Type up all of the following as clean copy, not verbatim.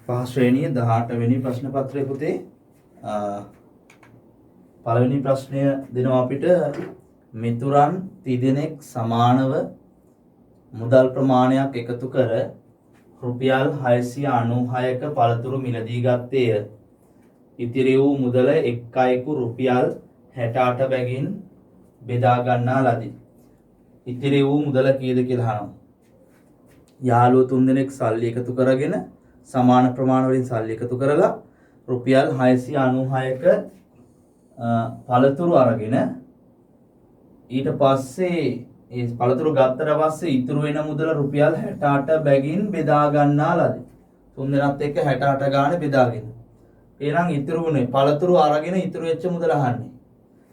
පහ ශ්‍රේණිය 18 වෙනි ප්‍රශ්න පත්‍රය පුතේ. පළවෙනි ප්‍රශ්නය දෙනවා අපිට මිතුරන් තිදෙනෙක් සමානව මුදල් ප්‍රමාණයක් එකතු කර රුපියල් 696ක පළතුරු මිලදී ගත්තේය. ඉතිරි වූ මුදල එක් අයෙකු රුපියල් 68 බැගින් බෙදා ගන්නා ලදී. ඉතිරි වූ මුදල කීයද කියලා අහනවා. යාළුවෝ තුන්දෙනෙක් සල්ලි එකතු කරගෙන සමාන ප්‍රමාණ වලින් සල්ලි එකතු කරලා රුපියල් 696ක පළතුරු අරගෙන ඊට පස්සේ ඒ පළතුරු ගත්තට පස්සේ ඉතුරු වෙන මුදල රුපියල් 68 බැගින් බෙදා ගන්නා ලදී. තුන්දෙනාත් එක්ක 68 ගානේ බෙදාගෙන. එහෙනම් ඉතුරුනේ පළතුරු අරගෙන ඉතුරු වෙච්ච මුදල අහන්නේ.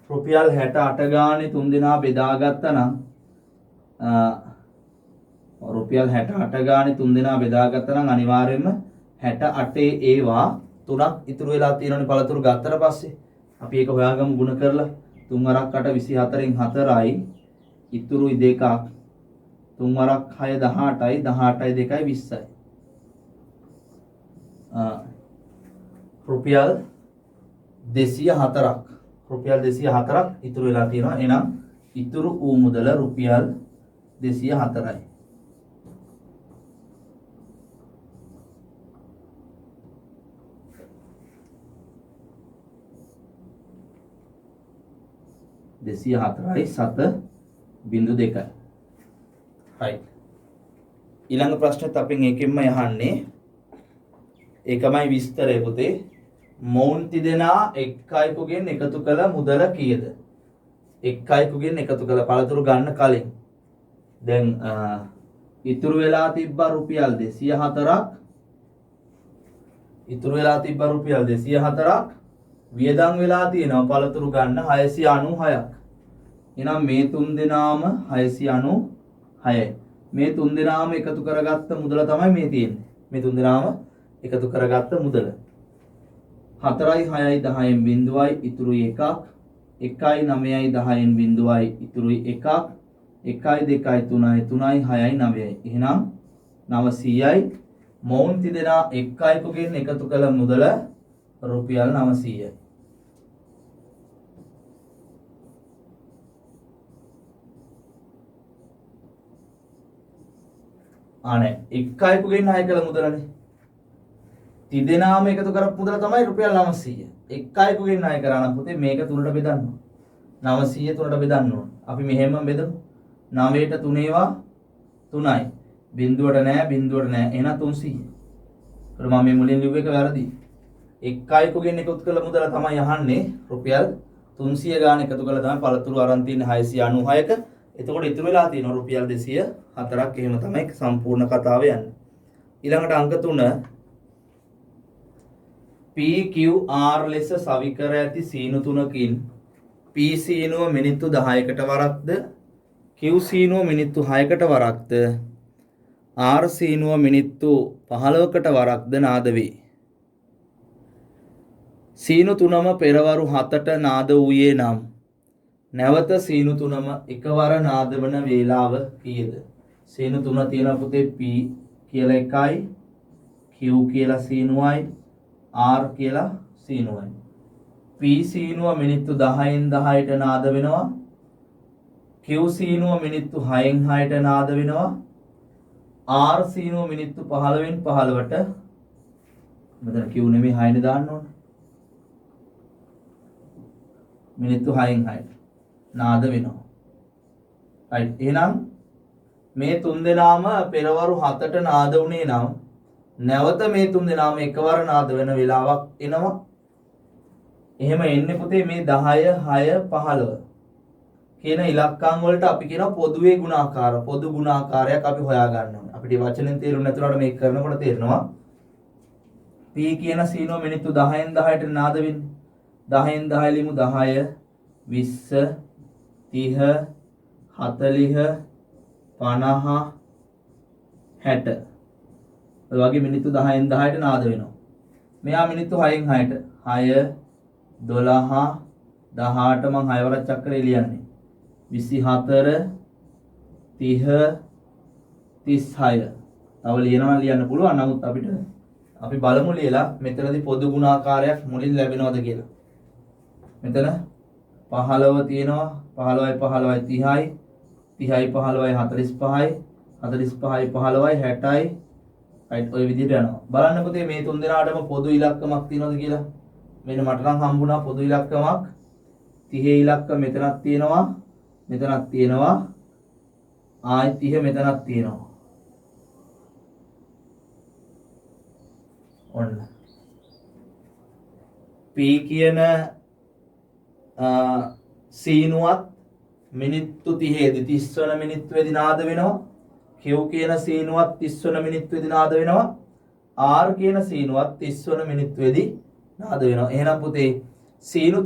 රුපියල් 68 ගානේ තුන්දෙනා බෙදාගත්තා නම් රුපියල් 68 ගානේ තුන්දෙනා බෙදාගත්තා නම් අනිවාර්යයෙන්ම 68 ඒවා තුනක් ඉතුරු වෙලා තියෙනවනේ පළතුරු ගත්තට පස්සේ. අපි ඒක හොයාගමු ගුණ කරලා 3 වරක් 8 24න් 4යි ඉතුරුයි දෙකක් 3 වරක් 6 18යි 18යි 2යි 20යි. රුපියල් 204ක් ඉතුරු වෙලා තියෙනවා. එහෙනම් ඉතුරු වූ මුදල රුපියල් 204යි. දෙසිය හතරයි 7.2යි. right. ඊළඟ ප්‍රශ්නෙත් අපෙන් ඒකෙන්ම යහන්නේ ඒකමයි විස්තරය පුතේ. මොවුන් තිදෙනා එක් අයෙකුගෙන් එකතු කළ මුදල කීයද? එක් අයෙකුගෙන් එකතු කළ පළතුරු ගන්න කලින් දැන් ඉතුරු වෙලා තිබ්බ රුපියල් 204ක් වියදම් වෙලා තියෙනවා පළතුරු ගන්න 696ක්. එහෙනම් මේ තුන් දෙනාම 696යි. මේ තුන් දෙනාම එකතු කරගත්ත මුදල තමයි මේ තියෙන්නේ. මේ තුන් දෙනාම එකතු කරගත්ත මුදල 4යි 6යි 10න් බිඳුවයි ඉතුරුයි 1ක්. 1යි 9යි 10න් බිඳුවයි ඉතුරුයි 1ක්. 1යි 2යි 3යි 3යි 6යි 9යි. එහෙනම් 900යි. මොවුන් තිදෙනා එක් අයෙකුගෙන් එකතු කළ මුදල රුපියල් 900යි. අනේ එක් අයෙකුගෙන් ණය කළ මුදලනේ. තිදෙනාම එකතු කරපු මුදල තමයි රුපියල් 900. එක් අයෙකුගෙන් ණය කරා නම් පුතේ මේක තුනට බෙදන්න ඕන. 900 තුනට බෙදන්න ඕන. අපි මෙහෙම බෙදමු. 9ට 3 ඒවා 3යි. බිඳුවට නෑ. එහෙනම් 300. ඒත් මම මේ මුලින් ලිව්ව එක වැරදි. එක් අයෙකුගෙන් එකතු කළ මුදල තමයි අහන්නේ. රුපියල් 300 ගාන එකතු කළා තමයි පළතුරු අරන් තියෙන්නේ 696ක. එතකොට ඉතුරු වෙලා තියෙනවා රුපියල් 204ක්. එහෙම තමයි සම්පූර්ණ කතාව යන්නේ. ඊළඟට අංක 3 PQR ලෙස සවි කර ඇති සීනු තුනකින් P සීනුව මිනිත්තු 10කට වරක්ද Q සීනුව මිනිත්තු 6කට වරක්ද R සීනුව මිනිත්තු 15කට වරක්ද නාද වේ. සීනු තුනම පෙරවරු 7ට නාද වූයේ නම් නැවත සීනු තුනම එකවර නාද වන වේලාව කීයද? සීනු තුන තියෙන පුතේ P කියලා එකයි, Q කියලා සීනුවයි, R කියලා සීනුවයි. P සීනුව මිනිත්තු 10න් 10ට නාද වෙනවා. Q සීනුව මිනිත්තු 6න් 6ට නාද වෙනවා. R සීනුව මිනිත්තු 15න් 15ට මෙතන Q නෙමෙයි 6නේ දාන්න ඕනේ. මිනිත්තු 6න් 6ට නාද වෙනවා. right. එහෙනම් මේ තුන් දෙනාම පෙරවරු 7ට නාද වුණේ නම් නැවත මේ තුන් දෙනාම එකවර නාද වෙන වෙලාවක් එනවා. එහෙම එන්නේ පුතේ මේ 10 6 15 කියන ඉලක්කම් වලට අපි කියනවා පොදුවේ ගුණාකාර. පොදු ගුණාකාරයක් අපි හොයා ගන්න ඕනේ. අපිට වචනෙන් තේරුම් නැතුනට මේක කරනකොට තේරෙනවා. P කියන සීනුව මිනිත්තු 10න් 10ට නාද වෙන්නේ. 10න් 10 ලිමු 10 20 30 40 50 60 ඔය වගේ මිනිත්තු 10න් 10ට නාද වෙනවා. මෙයා මිනිත්තු 6න් 6ට 6 12 18 මම 6 වරක් චක්‍රය ලියන්නේ 24 30 36 තව ලියනවා ලියන්න පුළුවන්. නමුත් අපිට අපි බලමු ලියලා මෙතනදී පොදු ගුණාකාරයක් මුලින් ලැබෙනවද කියලා. මෙතන 15 තියෙනවා 15යි 15යි 30යි 30යි 15යි 45යි 45යි 15යි 60යි right ඔය විදිහට යනවා. බලන්න පුතේ මේ තුන් දෙනාටම පොදු ඉලක්කමක් තියෙනවද කියලා. මෙන්න මට නම් හම්බුණා පොදු ඉලක්කමක් 30 ඉලක්ක මෙතනක් තියෙනවා මෙතනක් තියෙනවා ආයි 30 මෙතනක් තියෙනවා. ඔන්න P කියන සීනුවත් මිනිත්තු 30ේදී 30 වන මිනිත්තුවේදී නාද වෙනවා. Q කියන සීනුවත් 30 වන මිනිත්තුවේදී නාද වෙනවා. R කියන සීනුවත් 30 වන මිනිත්තුවේදී නාද වෙනවා. එහෙනම් පුතේ සීනු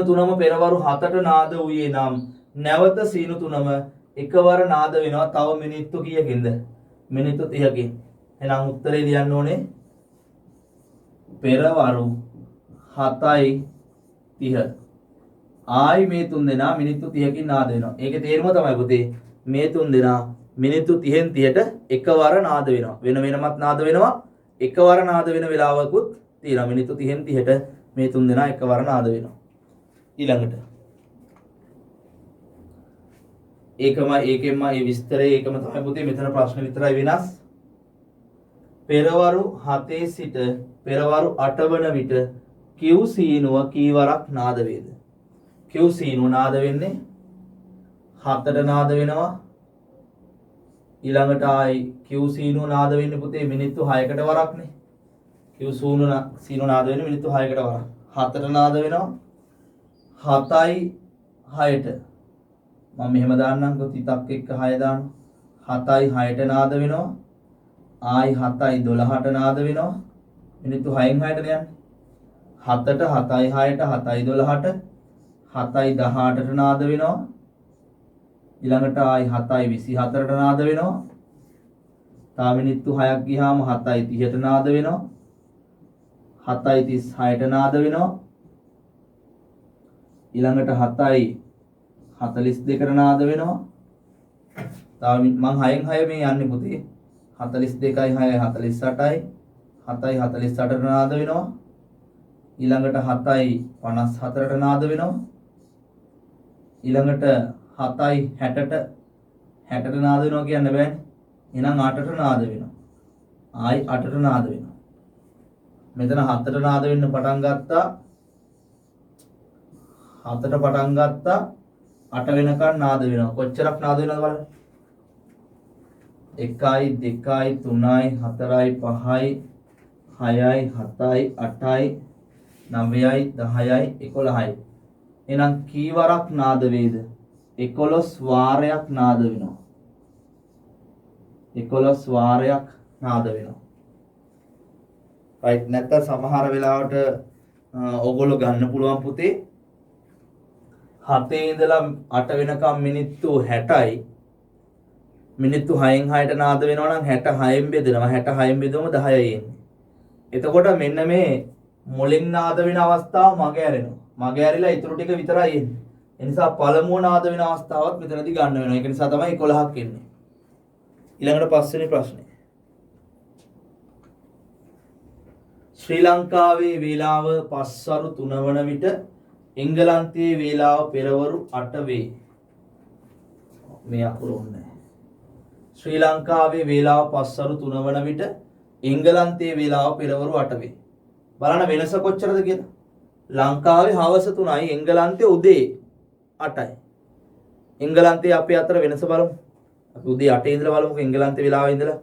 තුනම පෙරවරු 7ට නාද වූයේ නම් නැවත සීනු තුනම එකවර නාද වෙනවා. තව මිනිත්තු කීයකින්ද? මිනිත්තු 30කින්. එහෙනම් උත්තරේ ලියන්න ඕනේ පෙරවරු 7යි 30. ආයි මේ තුන් දෙනා මිනිත්තු 30කින් නාද වෙනවා. ඒකේ තේරුම තමයි පුතේ මේ තුන් දෙනා මිනිත්තු 30න් 30ට එකවර නාද වෙනවා. වෙන වෙනමත් නාද වෙනවා. එකවර නාද වෙන වෙලාවකුත් තියෙනවා. මිනිත්තු 30න් 30ට මේ තුන් දෙනා එකවර නාද වෙනවා. ඊළඟට ඒකෙන්ම මේ විස්තරය ඒකම තමයි පුතේ මෙතන ප්‍රශ්න විතරයි වෙනස්. පෙරවරු 7 සිට පෙරවරු 8 වන විට Q සීනුව කීවරක් නාද වේද? Q සීනුව නාද වෙන්නේ 7ට නාද වෙනවා. ඊළඟට ආයි Q සීනුව නාද වෙන්නේ පුතේ මිනිත්තු 6කට වරක්නේ. Q සීනුව නාද වෙන්නේ මිනිත්තු 6කට වරක්. 7ට නාද වෙනවා. 7යි 6ට මම මෙහෙම දාන්නම් තිතක් එක්ක 6 දානවා. 7යි 6ට නාද වෙනවා. ආයි 7යි 12ට නාද වෙනවා. මිනිත්තු 6න් 6ට යන්නේ. 7ට 7යි 6ට 7යි 12ට 7යි 18ට නාද වෙනවා. ඊළඟට ආයි 7යි 24ට නාද වෙනවා. තා මිනිත්තු 6ක් ගියාම 7යි 30ට නාද වෙනවා. 7යි 36ට නාද වෙනවා. ඊළඟට 7යි 42ට නාද වෙනවා. තා මම 6න් 6 මේ යන්නේ පුතේ. 42යි 6යි 48යි 7යි 48ට නාද වෙනවා. ඊළඟට 7යි 54ට නාද වෙනවා. ඊළඟට 7යි 60ට නාද වෙනවා කියන්න බෑනේ. එහෙනම් 8ට නාද වෙනවා. ආයි 8ට නාද වෙනවා. මෙතන 7ට නාද වෙන්න පටන් ගත්තා. 7ට පටන් ගත්තා 8 වෙනකන් නාද වෙනවා. කොච්චරක් නාද වෙනවද බලන්න. 1යි 2යි 3යි 4යි 5යි 6යි 7යි 8යි 9යි 10යි 11යි. එහෙනම් කීවරක් නාද වේද? 11 වාරයක් නාද වෙනවා. 11 වාරයක් නාද වෙනවා. right නැත්නම් සමහර වෙලාවට ඕගොල්ලෝ ගන්න පුළුවන් පුතේ 7 ඉඳලා 8 වෙනකම් මිනිත්තු 60යි. මිනිත්තු 6න් 6ට නාද වෙනවා නම් 66න් බෙදෙනවා. 66න් බෙදුවම 10යි එන්නේ. එතකොට මෙන්න මේ මුලින් නාද වෙන අවස්ථාව මග ඇරෙනවා. මග ඇරිලා ඊටු ටික විතරයි එන්නේ. ඒ නිසා පළමුව නාද වෙන අවස්ථාවත් මෙතනදී ගන්න වෙනවා. ඒක නිසා තමයි 11ක් එන්නේ. ඊළඟට පස්වෙනි ප්‍රශ්නේ. ශ්‍රී ලංකාවේ වේලාව පස්වරු 3 වන විට එංගලන්තයේ වේලාව පෙරවරු 8 වේ. මේ අකුර ඕනේ. ශ්‍රී ලංකාවේ වේලාව පස්වරු 3 වන විට එංගලන්තයේ වේලාව පෙරවරු 8 වේ. බලන්න වෙනස කොච්චරද කියලා. ලංකාවේ හවස 3යි එංගලන්තයේ උදේ 8යි. එංගලන්තයේ අපේ අතර වෙනස බලමු. අපි උදේ 8 ඉඳලා බලමුකෝ එංගලන්තයේ වේලාවේ ඉඳලා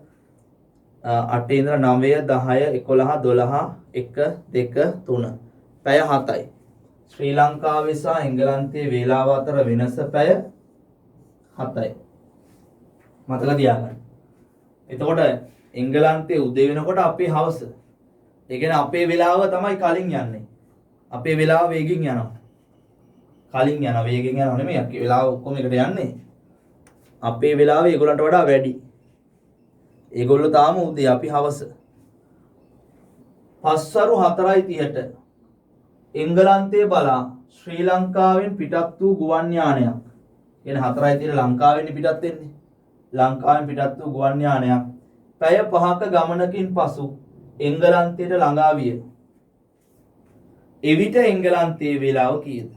8 ඉඳලා 9 10 11 12 1 2 3 පැය 7යි. ශ්‍රී ලංකාවේ සහ එංගලන්තයේ වේලාව අතර වෙනස පැය 7යි. මතක තියාගන්න. එතකොට එංගලන්තයේ උදේ වෙනකොට අපේ හවස. ඒ කියන්නේ අපේ වෙලාව තමයි කලින් යන්නේ. අපේ වෙලාව වේගෙන් යනවා. කලින් යනවා වේගෙන් යනවා නෙමෙයි. අපේ වෙලාව ඔක්කොම එකට යන්නේ. අපේ වෙලාව ඒගොල්ලන්ට වඩා වැඩි. ඒගොල්ලෝ තාම උදේ අපි හවස. පස්වරු 4:30ට එංගලන්තයේ බලා ශ්‍රී ලංකාවෙන් පිටත් වූ ගුවන් යානයක්. කියන්නේ 4:30ට ලංකාවෙන් පිටත් වෙන්නේ. ලංකාවෙන් පිටත් වූ ගුවන් යානයක් පැය 5ක ගමනකින් පසු එංගලන්තයට ළඟා විය. එවිට එංගලන්තයේ වේලාව කීයද?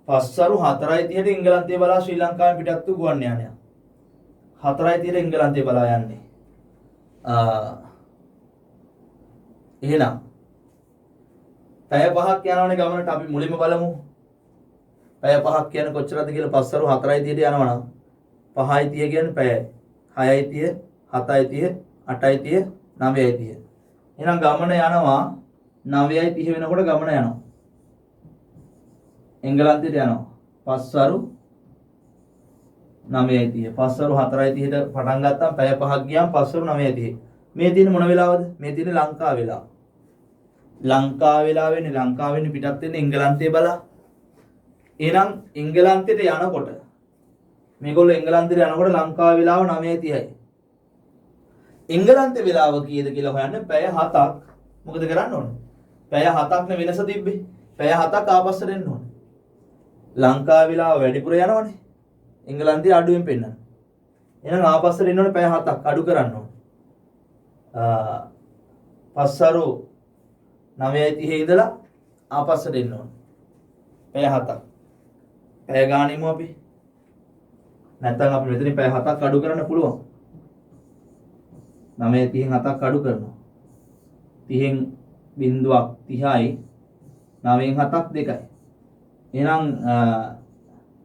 පස්වරු 4:30ට එංගලන්තය බලා ශ්‍රී ලංකාවෙන් පිටත් වූ ගුවන් යානයක්. 4:30ට එංගලන්තය බලා යන්නේ. එහෙනම් පැය 5ක් යනවනේ ගමනට. අපි මුලින්ම බලමු. පැය 5ක් කියන්නේ කොච්චරද කියලා. පස්වරු 4:30ට යනවා නම් 5:30 කියන්නේ පැයයි. 6:30, 7:30, 8:30, 9:30. එහෙනම් ගමන යනවා 9:30 වෙනකොට ගමන යනවා. එංගලන්තයට යනවා. පස්වරු 9:30. පස්වරු 4:30ට පටන් ගත්තාම පැය 5ක් ගියාම පස්වරු 9:30. මේ තියෙන මොන වෙලාවද? මේ තියෙන ලංකා වෙලාව. ලංකා වෙලාව වෙන්නේ ලංකාවෙන් පිටත් වෙන්නේ එංගලන්තය බලා. එහෙනම් එංගලන්තයට යනකොට මේගොල්ලෝ එංගලන්තයට යනකොට ලංකා වෙලාව 9:30යි. එංගලන්තේ වෙලාව කීයද කියලා හොයන්න පැය 7ක් මොකද කරන්න ඕනේ? පැය 7ක් නේ වෙනස තිබ්බේ. පැය 7ක් ආපස්සට එන්න ඕනේ. ලංකා වෙලාව වැඩිපුර යනවනේ. එංගලන්තේ අඩුවෙන් පෙන්නන. එහෙනම් ආපස්සට එන්න ඕනේ පැය 7ක් අඩු කරන්න ඕනේ. පස්සරු 9:30 ඉඳලා ආපස්සට එන්න ඕනේ. පැය 7ක්. පැය ගානෙමු අපි. නැත්නම් අපි මෙතනින් පැය 7ක් අඩු කරන්න පුළුවන්. 9:30න් 7ක් අඩු කරනවා. 30න් බිංදුවක් 30යි. 9න් 7ක් 2යි. එහෙනම්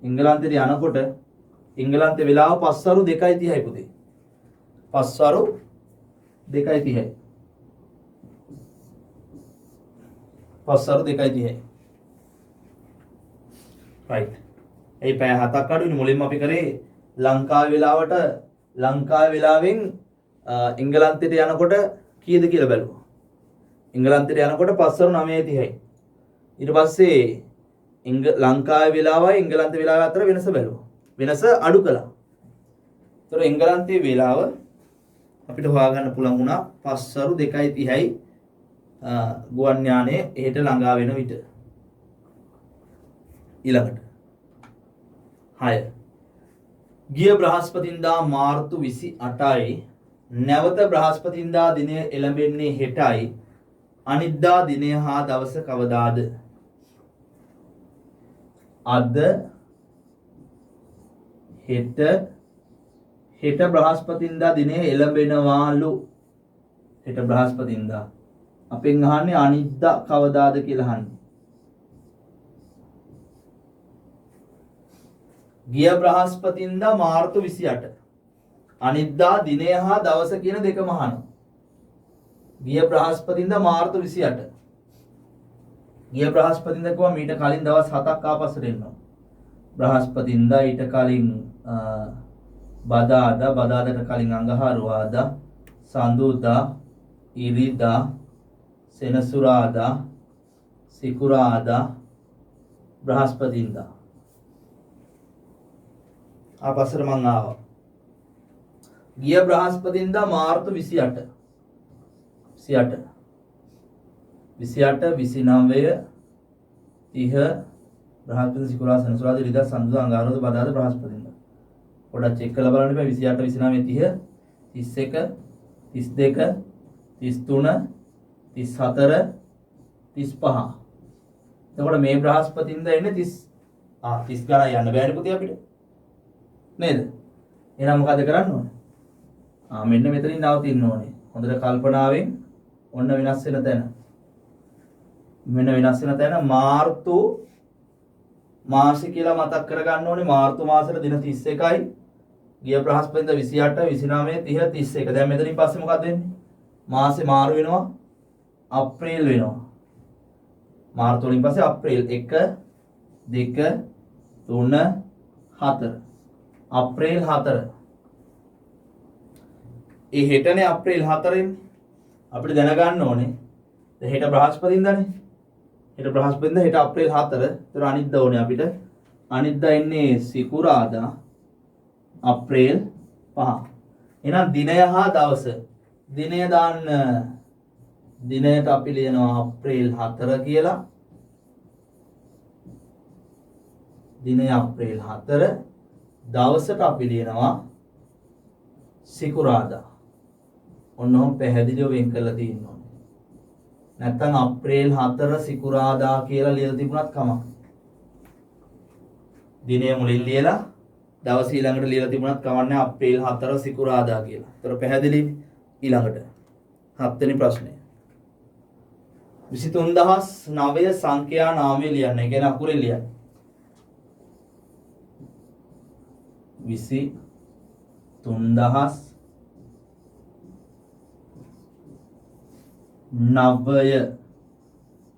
එංගලන්තයට යනකොට එංගලන්තේ වෙලාව පස්වරු 2:30යි පුතේ. පස්වරු 2:30යි. පස්වරු 2:30යි. right. ඒ පැය 7ක් අඩුනේ. මුලින්ම අපි කරේ ලංකාවේ වෙලාවට ලංකාවේ වෙලාවෙන් එංගලන්තයට යනකොට කීයද කියලා බැලුවා. එංගලන්තයට යනකොට පස්වරු 9:30යි. ඊට පස්සේ ලංකාවේ වෙලාවයි එංගලන්ත වෙලාව අතර වෙනස බැලුවා. වෙනස අඩු කළා. ඒතර එංගලන්තයේ වෙලාව අපිට හොයාගන්න පුළුවන් වුණා පස්වරු 2:30යි ගුවන් යානයේ එහෙට ළඟා වෙන විට. ඊළඟට 6 ගිය බ්‍රහස්පතින්දා මාර්තු 28යි නැවත බ්‍රහස්පතින්දා දිනය එළඹෙන්නේ හෙටයි. අනිද්දා දිනය හා දවස කවදාද? අද හෙට බ්‍රහස්පතින්දා දිනේ එළඹෙනවාලු. හෙට බ්‍රහස්පතින්දා. අපෙන් අහන්නේ අනිද්දා කවදාද කියලා අහන්නේ. ගිය බ්‍රහස්පතින්දා මාර්තු 28. අනිද්දා දිනය හා දවස කියන දෙකම අහනවා. ගිය බ්‍රහස්පතින්දා මාර්තු 28. ගිය බ්‍රහස්පතින්දා කොහොම ඊට කලින් දවස් 7ක් ආපස්සට එනවා. බ්‍රහස්පතින්දා ඊට කලින් බදාදා, බදාදට කලින් අඟහරුවාදා, සඳුදා, ඉරිදා, සෙනසුරාදා, සිකුරාදා, බ්‍රහස්පතින්දා. ආපස්සට මං ආවා. ගිය බ්‍රහස්පතින්දා මාර්තු 28. 28 29 30 බ්‍රහස්පති සිකුරා සෙනසුරාදා ඉරිදා සඳුදා අඟහරුවාදා බදාදා බ්‍රහස්පතින්දා. පොඩ්ඩක් චෙක් කරලා බලන්න බෑ. 28 29 30 31 32 33 34 35. එතකොට මේ බ්‍රහස්පතින්දා එන්නේ 30 ගණන් යන්න බෑනේ පුතේ අපිට. නේද? එහෙනම් මොකද කරන්න ඕනේ? මෙන්න මෙතනින් නවතින්න ඕනේ. හොඳට කල්පනාවෙන් ඔන්න වෙනස් වෙන තැන. මෙන්න වෙනස් වෙන තැන මාර්තු මාසෙ කියලා මතක් කරගන්න ඕනේ. මාර්තු මාසෙට දින 31යි. ගිය බ්‍රහස්පතින්දා 28 29 30 31. දැන් මෙතනින් පස්සේ මොකක්ද වෙන්නේ? මාසෙ මාරු වෙනවා. අප්‍රේල් වෙනවා. මාර්තු වලින් පස්සේ අප්‍රේල් 1 2 3 4. අප්‍රේල් 4. ඒ හෙටනේ අප්‍රේල් 4 එන්නේ. අපිට දැනගන්න ඕනේ. දැන් හෙට බ්‍රහස්පතින්දානේ. හෙට බ්‍රහස්පතින්දා හෙට අප්‍රේල් 4. ඒතර අනිද්දා ඕනේ අපිට. අනිද්දා එන්නේ සිකුරාදා අප්‍රේල් 5. එහෙනම් දිනය හා දවස. දිනය දාන්න දිනයට අපි ලියනවා අප්‍රේල් 4 කියලා. දිනය අප්‍රේල් 4. දවසට අපි ලියනවා සිකුරාදා. ඔන්නෝම පැහැදිලිව වෙන් කරලා තියෙනවා. නැත්තම් අප්‍රේල් 4 සිකුරාදා කියලා ලියලා තිබුණත් කමක්. දිනය මුලින් ලියලා දවස් ඊළඟට ලියලා තිබුණත් කමන්නේ අප්‍රේල් 4 සිකුරාදා කියලා. ඒතර පැහැදිලි ඊළඟට 7 වෙනි ප්‍රශ්නය. 23009 සංඛ්‍යා නාමය ලියන්න. ඒ කියන්නේ අකුරෙන් ලියන්න. 23009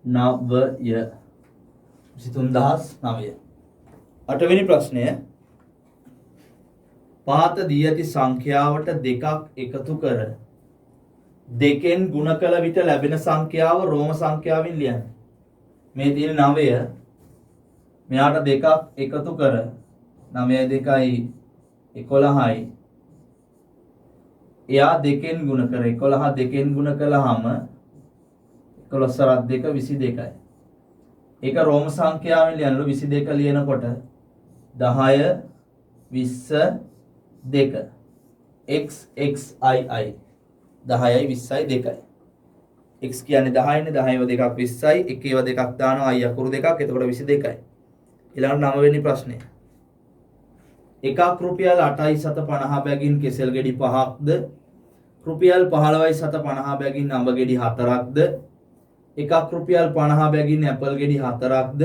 23009 8වෙනි ප්‍රශ්නය. පහත දී ඇති සංඛ්‍යාවට දෙකක් එකතු කර දෙකෙන් ගුණ කළ විට ලැබෙන සංඛ්‍යාව රෝම සංඛ්‍යාවෙන් ලියන්න. මේ තියෙන 9 මෙයාට දෙකක් එකතු කර 9 2යි 11යි. එයා දෙකෙන් ගුණ කර 11 දෙකෙන් ගුණ කළාම 11 සරත් 2 22යි. ඒක රෝම සංඛ්‍යාවෙන් ලියනලු 22 ලියනකොට 10 20 2 x x i i 10යි 20යි 2යි. x කියන්නේ 10යිනේ 10ව 2ක් 20යි 1ව 2ක් දානවා i අකුරු 2ක් එතකොට 22යි. ඊළඟට 9 වෙනි ප්‍රශ්නය. එකක් රුපියල් 8යි 750 බැගින් කෙසෙල් ගෙඩි 5ක්ද රුපියල් 15යි 750 බැගින් අඹ ගෙඩි 4ක්ද එකක් රුපියල් 50 බැගින් ඇපල් ගෙඩි 4ක්ද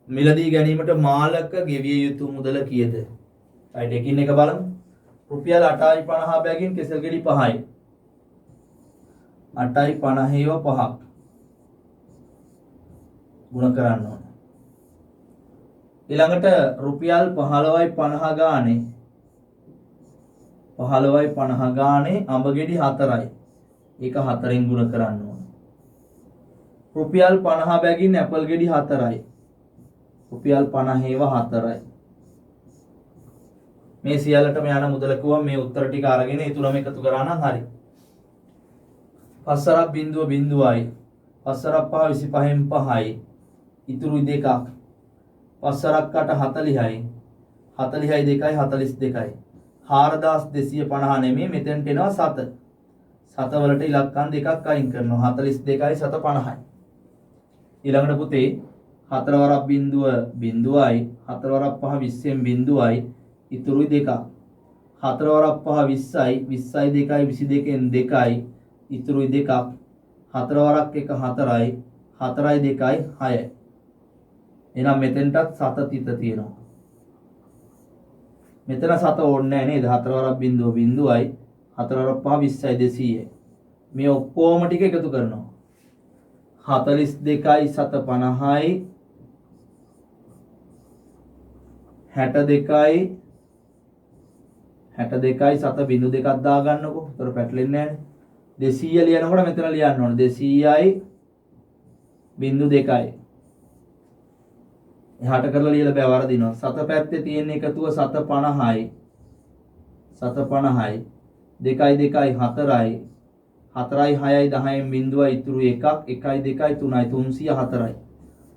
මිලදී ගැනීමට මාලක ගෙවිය යුතු මුදල කීයද? right එකින් එක බලමු. රුපියල් 8යි 50 බැගින් කෙසෙල් ගෙඩි 5යි 8යි 50ව 5ක් ගුණ කරන්න ඕන. ඊළඟට රුපියල් 15යි 50 ගානේ 15යි 50 ගානේ අඹ ගෙඩි 4යි. ඒක 4ෙන් ගුණ කරන්න ඕන. රුපියල් 50 බැගින් ඇපල් ගෙඩි 4යි. රුපියල් 50ව 4යි. මේ සියල්ලටම යන මුදල කිව්වම මේ උත්තර ටික අරගෙන ඒ තුනම එකතු කරා නම් හරි. 5 බිංදුව බිංදුවයි 5 5 25න් 5යි ඉතුරුයි 2ක් 5 8 40යි 40යි 2යි 42යි 4250 නෙමෙයි මෙතෙන්ට එනවා 7 7 වලට ඉලක්කම් දෙකක් අයින් කරනවා 42යි 750යි. ඊළඟට පුතේ 4 වරක් බිංදුව බිංදුවයි 4 වරක් 5 20න් බිංදුවයි ඉතුරුයි 2ක් 4 වරක් 5 20යි 20යි 2යි 22න් 2යි ඉතුරුයි 2ක් 4 වරක් 1 4යි 4යි 2යි 6යි. එහෙනම් මෙතෙන්ටත් 7 තිත තියෙනවා. මෙතන 7 ඕනේ නැහැ නේද? 4 වරක් බිංදුව බිංදුවයි 4 වරක් 5 20යි 200යි. මේ ඔක්කොම ටික එකතු කරනවා. 42යි 750යි 62යි 7 බිංදු දෙකක් දාගන්නකො. ඒතර පැටලෙන්නේ නැහැ. 200 ලියනකොට මෙතන ලියන්න ඕනේ 200යි බිංදු 2යි. එහාට කරලා ලියලා බෑ වරදිනවා. 7 පැත්තේ තියෙන එකතුව 750යි 750යි 2යි 2යි 4යි 4යි 6යි 10න් බිංදුවයි ඉතුරු 1ක් 1යි 2යි 3යි 304යි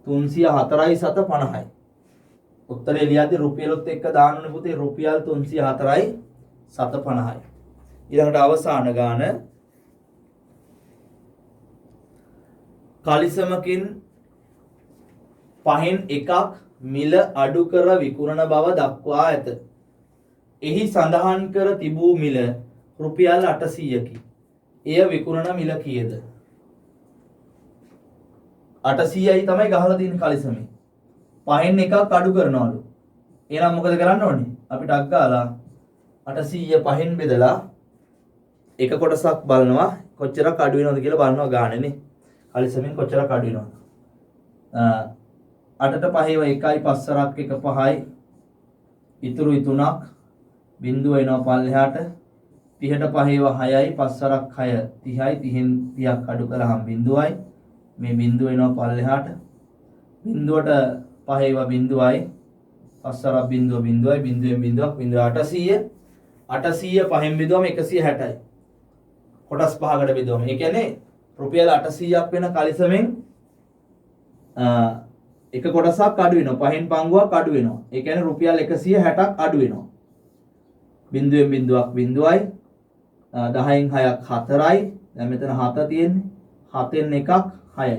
304යි 750යි. උත්තරේ ලියද්දී රුපියලොත් එක්ක දාන්නනේ පුතේ රුපියල් 304යි 750යි. ඊළඟට අවසාන ගාන කලිසමකින් පහෙන් එකක් මිල අඩු කර විකුණන බව දක්වා ඇත. එහි සඳහන් කර තිබූ මිල රුපියල් 800කි. එය විකුණන මිල කීයද? 800යි තමයි ගහලා තියෙන කලිසමේ. පහෙන් එකක් අඩු කරනවලු. එහෙනම් මොකද කරන්න ඕනේ? අපිට අක් ගාලා 800 පහෙන් බෙදලා එක කොටසක් බලනවා කොච්චරක් අඩු වෙනවද කියලා බලනවා ගානනේ. කලිසමෙන් කොච්චරක් අඩු වෙනවද? 8ට 5ව 1යි 5 සරක් 1 5යි ඉතුරුයි 3ක් බිංදුව එනවා පල්ලෙහාට 30ට 5ව 6යි 5 සරක් 6 30යි 30න් 30ක් අඩු කරාම බිංදුවයි මේ බිංදුව එනවා පල්ලෙහාට බිංදුවට 5ව බිංදුවයි 5 සරක් බිංදුව බිංදුවයි බිංදුවෙන් බිංදුවක් බිංදුව 800 පහෙන් බෙදුවම 160යි කොටස් පහකට බෙදුවම ඒ කියන්නේ රුපියල් 800ක් වෙන කලිසමෙන් එක කොටසක් අඩු වෙනවා පහෙන් පංගුවක් අඩු වෙනවා ඒ කියන්නේ රුපියල් 160ක් අඩු වෙනවා බිංදුවෙන් බිංදුවක් බිංදුවයි 10න් 6ක් 4යි. දැන් මෙතන 7 තියෙන්නේ. 7න් එකක් 6යි.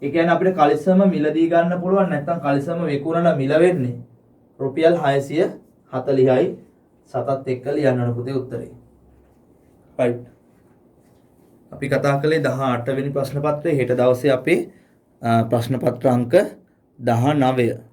ඒ කියන්නේ අපිට කලිසම මිලදී ගන්න පුළුවන් නැත්නම් කලිසම විකුණලා මිල වෙන්නේ රුපියල් 640යි. සතත් එක්ක ලියන්න ඕන පුතේ උත්තරේ. right. අපි කතා කළේ 18 වෙනි ප්‍රශ්න පත්‍රය. හෙට දවසේ අපේ ප්‍රශ්න පත්‍ර අංක 19